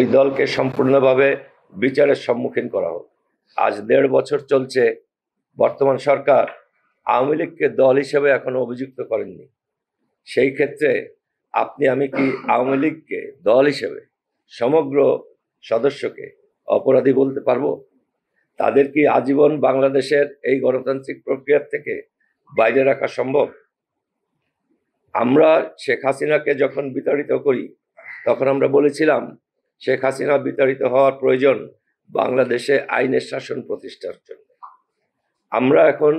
ওই দলকে সম্পূর্ণভাবে বিচারের সম্মুখীন করা হোক। আজ 1.5 বছর চলছে, বর্তমান সরকার আওয়ামী লীগকে দল হিসেবে এখনো অভিযুক্ত করেননি। সেই ক্ষেত্রে আমি কি আওয়ামী লীগকে দল হিসেবে সমগ্র সদস্যকে অপরাধী বলতে পারবো? তাদের কি আজীবন বাংলাদেশের এই গণতান্ত্রিক প্রক্রিয়া থেকে বাইরে রাখা সম্ভব? আমরা শেখ হাসিনাকে যখন বিতাড়িত করি তখন আমরা বলেছিলাম শেখ হাসিনা বিতাড়িত হওয়ার প্রয়োজন বাংলাদেশে আইনের শাসন প্রতিষ্ঠার জন্য। আমরা এখন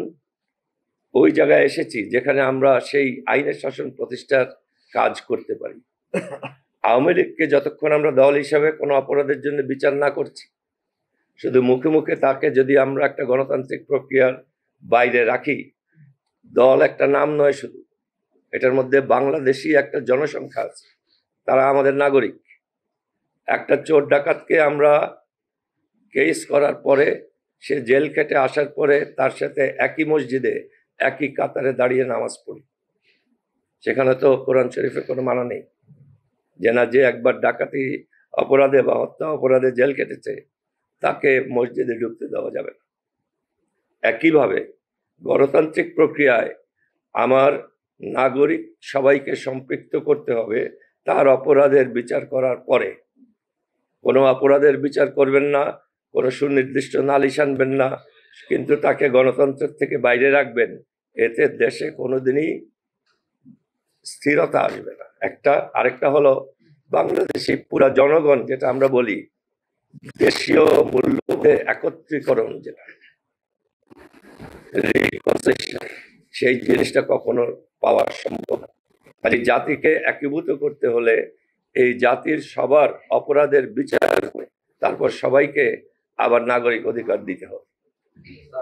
ওই জায়গায় এসেছি যেখানে আমরা সেই আইনের শাসন প্রতিষ্ঠার কাজ করতে পারি। আওয়ামী লীগকে যতক্ষণ আমরা দল হিসাবে কোনো অপরাধের জন্য বিচার না করছি, শুধু মুখে মুখে তাকে যদি আমরা একটা গণতান্ত্রিক প্রক্রিয়ার বাইরে রাখি, দল একটা নাম নয়, শুধু এটার মধ্যে বাংলাদেশি একটা জনসংখ্যা আছে, তারা আমাদের নাগরিক। একটা চোর ডাকাতকে আমরা কেস করার পরে সে জেল খেটে আসার পরে তার সাথে একই মসজিদে একই কাতারে দাঁড়িয়ে নামাজ পড়ি। সেখানে তো কোরআন শরীফে কোনো মানা নেই যে না, যে একবার ডাকাতি অপরাধে বা হত্যা অপরাধে জেল কেটেছে তাকে মসজিদে ঢুকতে দেওয়া যাবে না। একইভাবে গণতান্ত্রিক প্রক্রিয়ায় আমার নাগরিক সবাইকে সম্পৃক্ত করতে হবে। তার অপরাধের বিচার করার পরে কোনো অপরাধের বিচার করবেন না, কোনো সুনির্দিষ্ট নালিশ আনবেন না, কিন্তু তাকে গণতন্ত্রের থেকে বাইরে রাখবেন। এতে দেশে কোনোদিনই স্থিরতা আসবে না। আরেকটা হলো বাংলাদেশি পুরা জনগণ, যেটা আমরা বলি দেশীয় মূল্যবোধে একত্রীকরণ, যেটা সেই জিনিসটা কখনো পাওয়া সম্ভব না। আর এই জাতিকে একীভূত করতে হলে এই জাতির সবার অপরাধের বিচার করে তারপর সবাইকে আবার নাগরিক অধিকার দিতে হবে।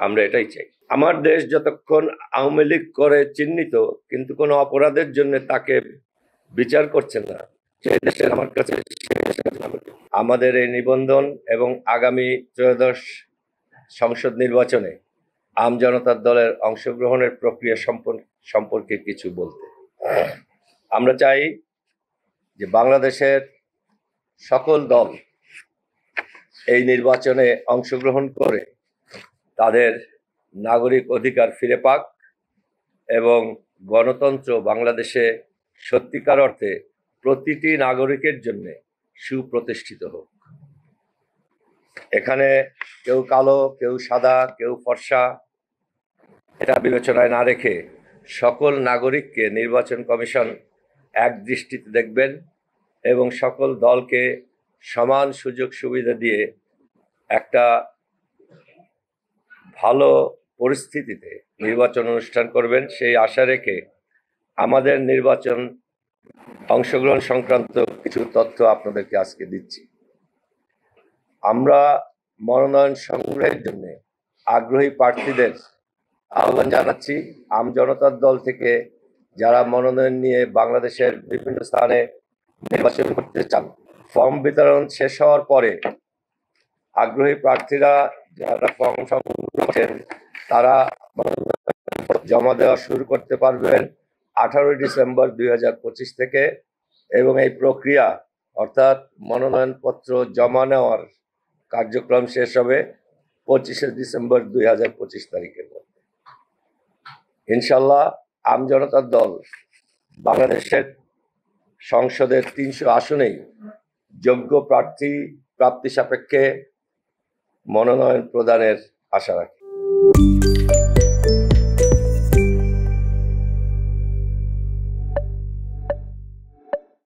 আমরা এটাই চাই। আমার দেশ যতক্ষণ আওয়ামী লীগ করে চিহ্নিত কিন্তু কোনো অপরাধের জন্য তাকে বিচার করছেন না, সেই দেশের আমার কাছে আমাদের এই নিবন্ধন এবং আগামী ত্রয়োদশ সংসদ নির্বাচনে আমজনতার দলের অংশগ্রহণের প্রক্রিয়া সম্পর্কে কিছু বলতে। আমরা চাই যে বাংলাদেশের সকল দল এই নির্বাচনে অংশগ্রহণ করে তাদের নাগরিক অধিকার ফিরে পাক এবং গণতন্ত্র বাংলাদেশে সত্যিকার অর্থে প্রতিটি নাগরিকের জন্য সুপ্রতিষ্ঠিত হোক। এখানে কেউ কালো, কেউ সাদা, কেউ ফর্সা, এটা বিবেচনায় না রেখে সকল নাগরিককে নির্বাচন কমিশন এক দৃষ্টিতে দেখবেন এবং সকল দলকে সমান সুযোগ সুবিধা দিয়ে একটা ভালো পরিস্থিতিতে নির্বাচন অনুষ্ঠান করবেন, সেই আশা রেখে আমাদের নির্বাচন অংশগ্রহণ সংক্রান্ত কিছু তথ্য আপনাদেরকে আজকে দিচ্ছি। আমরা মনোনয়ন সংগ্রহের জন্য আগ্রহী প্রার্থীদের আহ্বান জানাচ্ছি। আমজনতার দল থেকে যারা মনোনয়ন নিয়ে বাংলাদেশের বিভিন্ন স্থানে নির্বাচন করতে চান, ফর্ম বিতরণ শেষ হওয়ার পরে আগ্রহী প্রার্থীরা যারা ফর্ম সংগ্রহ করেন তারা জমা দেওয়া শুরু করতে পারবেন 18 ডিসেম্বর 2025 থেকে, এবং এই প্রক্রিয়া অর্থাৎ মনোনয়নপত্র জমা নেওয়ার কার্যক্রম শেষ হবে 25 ডিসেম্বর 2025 তারিখের মধ্যে। ইনশাল্লাহ আমজনতার দল বাংলাদেশের সংসদের 300 আসনেই যোগ্য প্রাপ্তি সাপেক্ষে মনোনয়ন প্রদানের আশা রাখি।